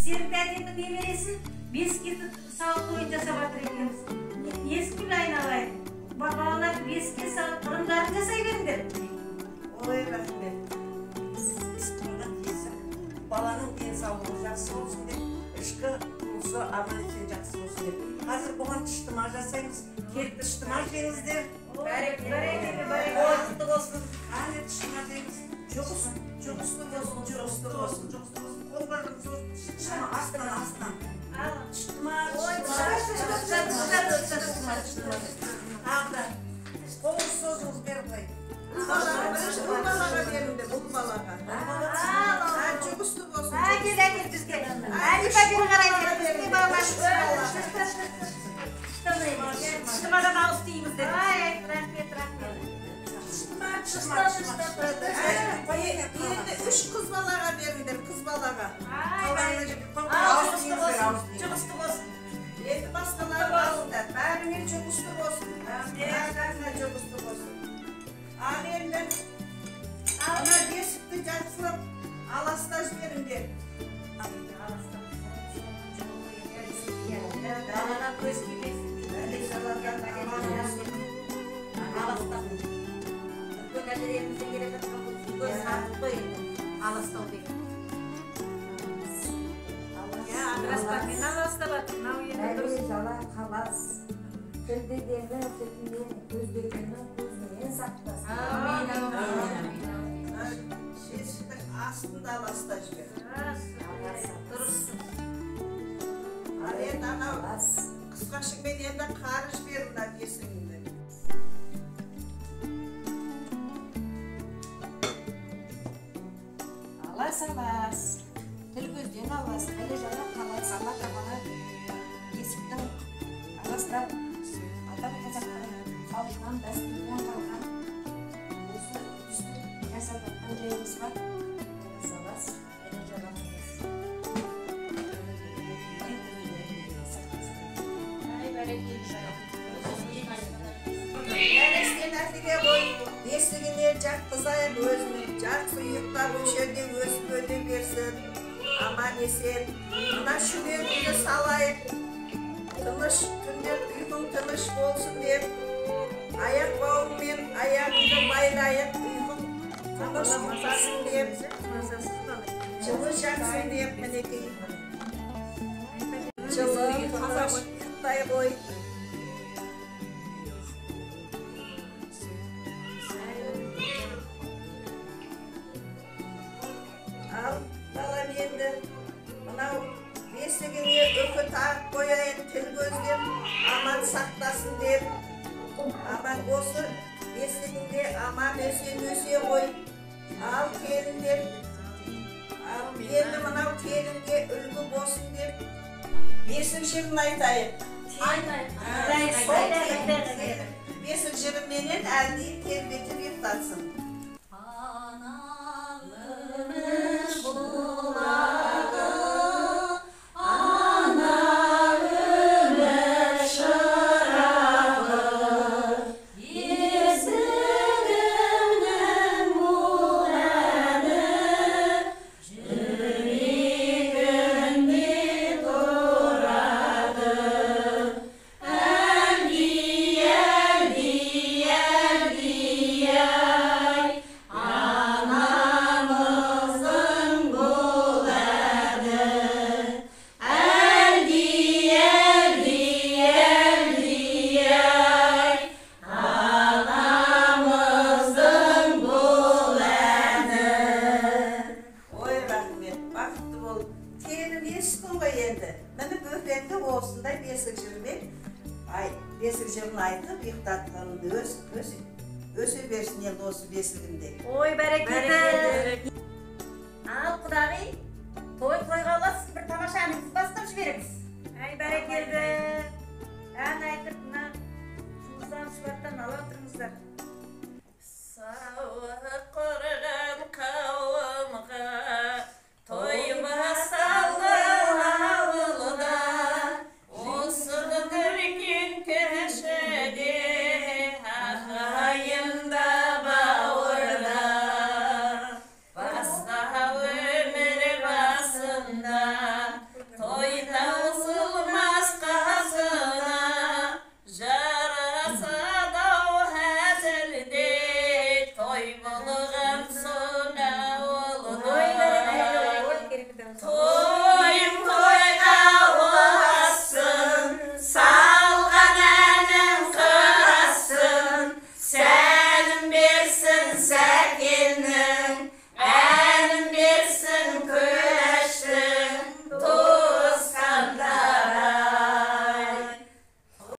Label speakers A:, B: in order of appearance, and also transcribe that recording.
A: Senin tәтеңнің немересі бесікке салып тойын жасап жатыр екенбіз. Ескүл айналайын. Балалар бесікке салып ырымдарын жасай беріңдер.
B: Ой, рахмет. Баланың денсаулығы жақсы болсын деп, ішкі тұрмысы аман-есен жақсы болсын деп. Қазір бұған тыштыма жасаймыз. Келіп тыштыма жеңіздер. Бәрекелді болсын. Әлі тыштыма жеңіз. Жұғысты болсын. Қолдарыңыз тыштыма астынан. Тыштыма. Ағда. Қолыңыз созыңыз беріп қой. Бұл балаға беріңдер, бұл балаға. Жұғысты болсын.
A: Әкел бізге. Әлі бәбір қарайды. Бізге балалар. Шытымадан ауыз дейміздер. Рахмет.
B: Енді 3 қыз балаға беріңдер, қыз балаға.
A: Жұғысты болсын.
B: Енді басқалары алыңдар. Бәріңе жұғысты болсын. Бәріңе жұғысты болсын. Ал енді ана бесікті жақсылап аластаж беріңдер.
A: Балаға көз келесін. Үлкен әдіремізде келе жатқан болсын. Көз сатып қойын. Аластау деген. Адыраспақпен аластабады.
C: Бәрі жала қалас. Тілдегені, тілінен, көздегені, көзінен сақтасын.
B: Бесіктің астында аластаж бер.
A: Дұрысын.
B: Ал енді анау қысқашыңмен енді қарыш бер мына бесігіңді.
C: Алас. Тіл көзден алас. Әлі жала қалас. Алла табана бесіктің аластап адам қазақтың халқынан дәстүрінен қалған осы үстін жасап жатқан жайымыз бар. Алас. Әлі жала
B: бесігіне жатқызайық өзінің жақсы ұйықтап өшерде өсіп өте берсін, аман есен. Мына шүберді салайық, тыныш күндер ұйқың тыныш болсын деп, аяқ бауымен аяғыңды байлайық, ұйқың тыныш болсын деп, жылы жақсын деп, мінекей. Жылы тыныш ұйықтай қой. Ал балам енді мынау бесігіне үкі тағып қояйын, тіл көзден аман сақтасын деп. Аман болсын, бесігінде аман өсе қой. Ал келіндер, енді мынау келінге үлгі болсын деп. Бесік жырын айтайық. Бесік жырыменен әлдейін тербетіп ұйықтатсын. Бесік жырын айтып, ұйықтатқанымды өсе берсін енді осы бесігінде.
A: Ой, бәрекелді. Ал құдағи, тойға оласын, бір тамаша әніңіз бастап жіберіңіз. Ай, бәрекелді. Ән айтып, жұмыстан шұбаттан ала отырыңыздар.